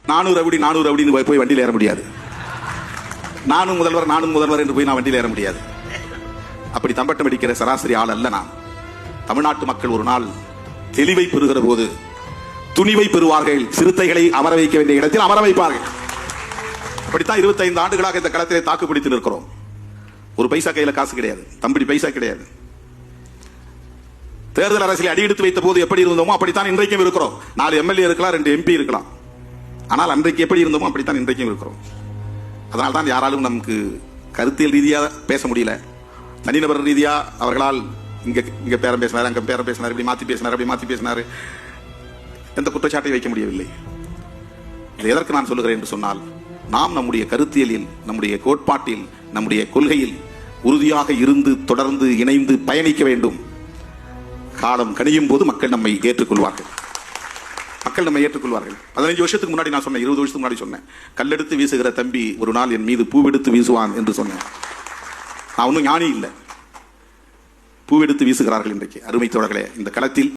400 அப்படின்னு போய் வண்டியில் ஏற முடியாது. நானும் முதல்வர் என்று போய் நான் வண்டியில் ஏற முடியாது. அப்படி தம்பட்டம் அடிக்கிற சராசரி ஆள் அல்ல நான். தமிழ்நாட்டு மக்கள் ஒரு நாள் தெளிவை பெறுகிற போது துணிவை பெறுவார்கள். சிறுத்தைகளை அமர வைக்க வேண்டிய இடத்தில் அமர வைப்பார்கள். அப்படித்தான் 25 ஆண்டுகளாக இந்த களத்திலே தாக்கு பிடித்து நிற்கிறோம். ஒரு பைசா கையில காசு கிடையாது, தம்பி பைசா கிடையாது. தேர்தல் அரசியலை அடியெடுத்து வைத்த போது எப்படி இருந்தோமோ அப்படித்தான் இன்றைக்கும் இருக்கிறோம். 4 எம்எல்ஏ இருக்கலாம், 2 எம்பி இருக்கலாம். ஆனால் அன்றைக்கு எப்படி இருந்தோமோ அப்படித்தான் இன்றைக்கும் இருக்கிறோம். அதனால்தான் யாராலும் நமக்கு கருத்தியல் ரீதியாக பேச முடியல. தனிநபர் ரீதியா அவர்களால் இங்க பேரம் பேசினார், அங்க பேரம் பேசினார், இப்படி மாத்தி பேசினார், எந்த குற்றச்சாட்டை வைக்க முடியவில்லை. இது எதற்கு நான் சொல்லுகிறேன் என்று சொன்னால், நாம் நம்முடைய கருத்தியலில், நம்முடைய கோட்பாட்டில், நம்முடைய கொள்கையில் உறுதியாக இருந்து தொடர்ந்து இணைந்து பயணிக்க வேண்டும். காலம் கனியும் போது மக்கள் நம்மை ஏற்றுக்கொள்வார்கள். 15 வருஷத்துக்கு முன்னாடி நான் சொன்னேன், 20 வருஷத்துக்கு முன்னாடி சொன்னேன், கல்லெடுத்து வீசுகிற தம்பி ஒரு நாள் என் மீது பூவெடுத்து வீசுவான் என்று சொன்னேன். நான் ஒன்னும் ஞானி இல்லை. பூவெடுத்து வீசுகிறார்கள் இன்றைக்கு. அருமை தோழர்களே, இந்த களத்தில்